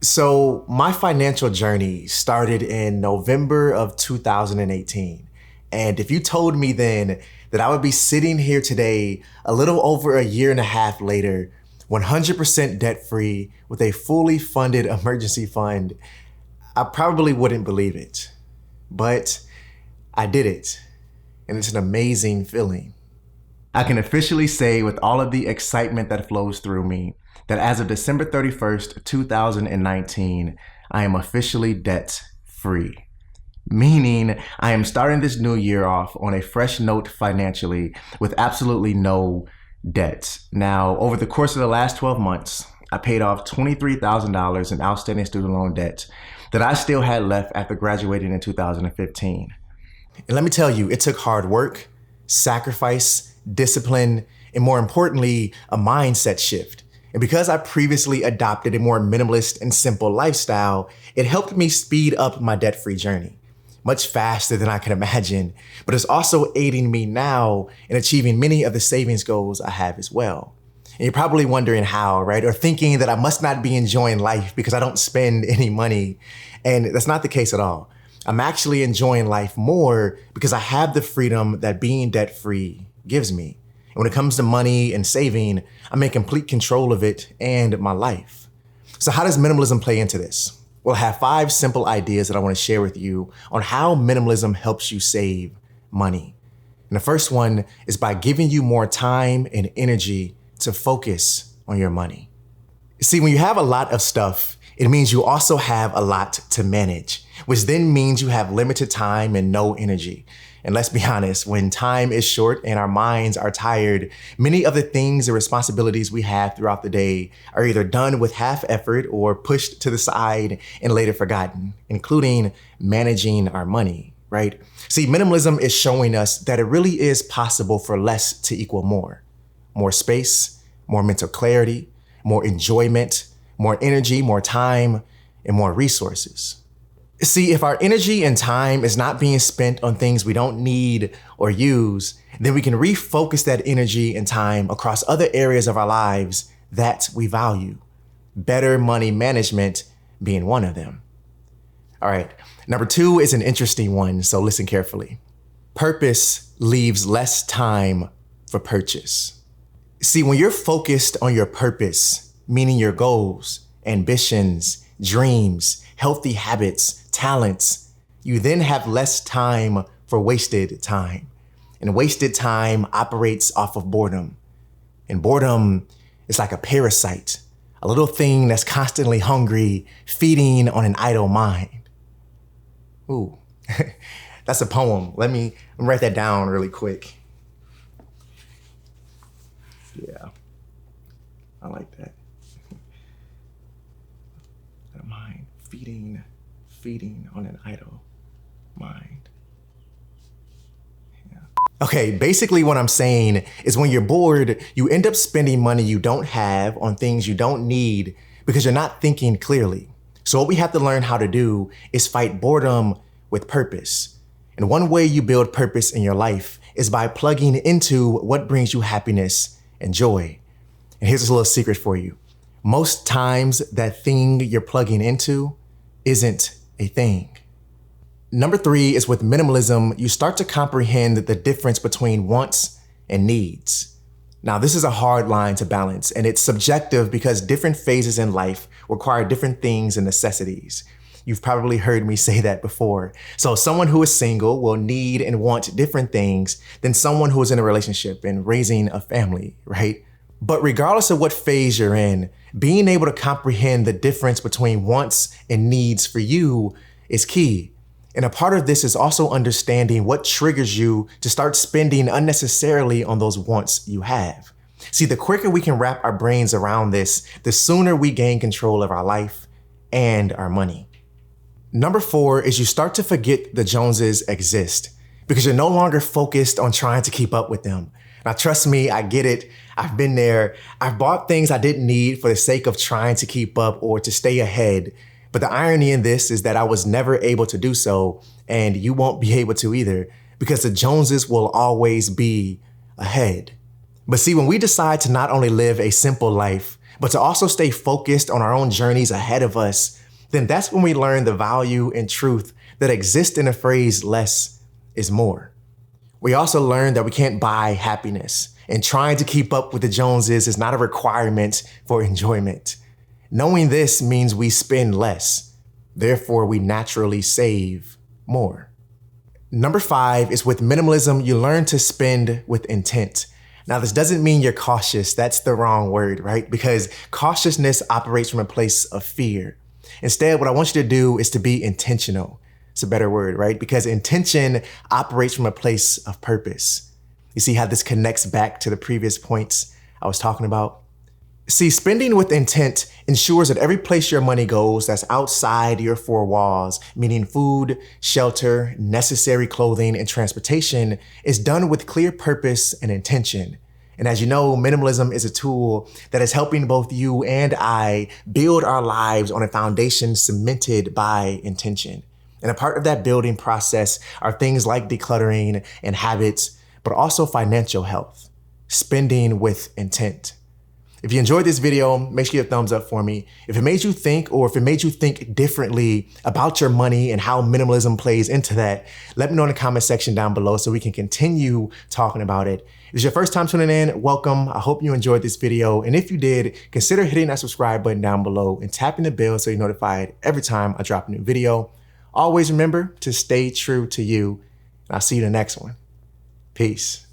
So my financial journey started in November of 2018. And if you told me then that I would be sitting here today, a little over a year and a half later, 100% debt-free with a fully funded emergency fund, I probably wouldn't believe it. But I did it, and it's an amazing feeling. I can officially say with all of the excitement that flows through me that as of December 31st, 2019, I am officially debt-free. Meaning I am starting this new year off on a fresh note financially with absolutely no debt. Now, over the course of the last 12 months, I paid off $23,000 in outstanding student loan debt that I still had left after graduating in 2015. And let me tell you, it took hard work, sacrifice, discipline, and more importantly, a mindset shift. And because I previously adopted a more minimalist and simple lifestyle, it helped me speed up my debt-free journey much faster than I could imagine. But it's also aiding me now in achieving many of the savings goals I have as well. And you're probably wondering how, right? Or thinking that I must not be enjoying life because I don't spend any money. And that's not the case at all. I'm actually enjoying life more because I have the freedom that being debt-free gives me. And when it comes to money and saving, I'm in complete control of it and my life. So how does minimalism play into this? Well, I have 5 simple ideas that I want to share with you on how minimalism helps you save money. And the first one is by giving you more time and energy to focus on your money. See, when you have a lot of stuff, it means you also have a lot to manage, which then means you have limited time and no energy. And let's be honest, when time is short and our minds are tired, many of the things and responsibilities we have throughout the day are either done with half effort or pushed to the side and later forgotten, including managing our money, right? See, minimalism is showing us that it really is possible for less to equal more. More space, more mental clarity, more enjoyment, more energy, more time, and more resources. See, if our energy and time is not being spent on things we don't need or use, then we can refocus that energy and time across other areas of our lives that we value. Better money management being one of them. All right, number 2 is an interesting one, so listen carefully. Purpose leaves less time for purchase. See, when you're focused on your purpose, meaning your goals, ambitions, dreams, healthy habits, talents, you then have less time for wasted time. And wasted time operates off of boredom. And boredom is like a parasite, a little thing that's constantly hungry, feeding on an idle mind. Ooh, that's a poem. Let me write that down really quick. Yeah, I like that. Mind, feeding on an idle mind. Yeah. Okay, basically what I'm saying is when you're bored, you end up spending money you don't have on things you don't need because you're not thinking clearly. So what we have to learn how to do is fight boredom with purpose. And one way you build purpose in your life is by plugging into what brings you happiness and joy. And here's a little secret for you. Most times that thing you're plugging into isn't a thing. Number 3 is with minimalism, you start to comprehend the difference between wants and needs. Now, this is a hard line to balance, and it's subjective because different phases in life require different things and necessities. You've probably heard me say that before. So someone who is single will need and want different things than someone who is in a relationship and raising a family, right? But regardless of what phase you're in, being able to comprehend the difference between wants and needs for you is key. And a part of this is also understanding what triggers you to start spending unnecessarily on those wants you have. See, the quicker we can wrap our brains around this, the sooner we gain control of our life and our money. Number 4 is you start to forget the Joneses exist because you're no longer focused on trying to keep up with them. Now, trust me, I get it. I've been there. I've bought things I didn't need for the sake of trying to keep up or to stay ahead. But the irony in this is that I was never able to do so, and you won't be able to either, because the Joneses will always be ahead. But see, when we decide to not only live a simple life, but to also stay focused on our own journeys ahead of us, then that's when we learn the value and truth that exists in the phrase less is more. We also learn that we can't buy happiness, and trying to keep up with the Joneses is not a requirement for enjoyment. Knowing this means we spend less, therefore we naturally save more. Number 5 is with minimalism, you learn to spend with intent. Now, this doesn't mean you're cautious. That's the wrong word, right? Because cautiousness operates from a place of fear. Instead, what I want you to do is to be intentional. It's a better word, right? Because intention operates from a place of purpose. You see how this connects back to the previous points I was talking about? See, spending with intent ensures that every place your money goes that's outside your 4 walls, meaning food, shelter, necessary clothing, and transportation, is done with clear purpose and intention. And as you know, minimalism is a tool that is helping both you and I build our lives on a foundation cemented by intention. And a part of that building process are things like decluttering and habits, but also financial health, spending with intent. If you enjoyed this video, make sure you give a thumbs up for me. If it made you think, or if it made you think differently about your money and how minimalism plays into that, let me know in the comment section down below so we can continue talking about it. If it's your first time tuning in, welcome. I hope you enjoyed this video. And if you did, consider hitting that subscribe button down below and tapping the bell so you're notified every time I drop a new video. Always remember to stay true to you. And I'll see you in the next one. Peace.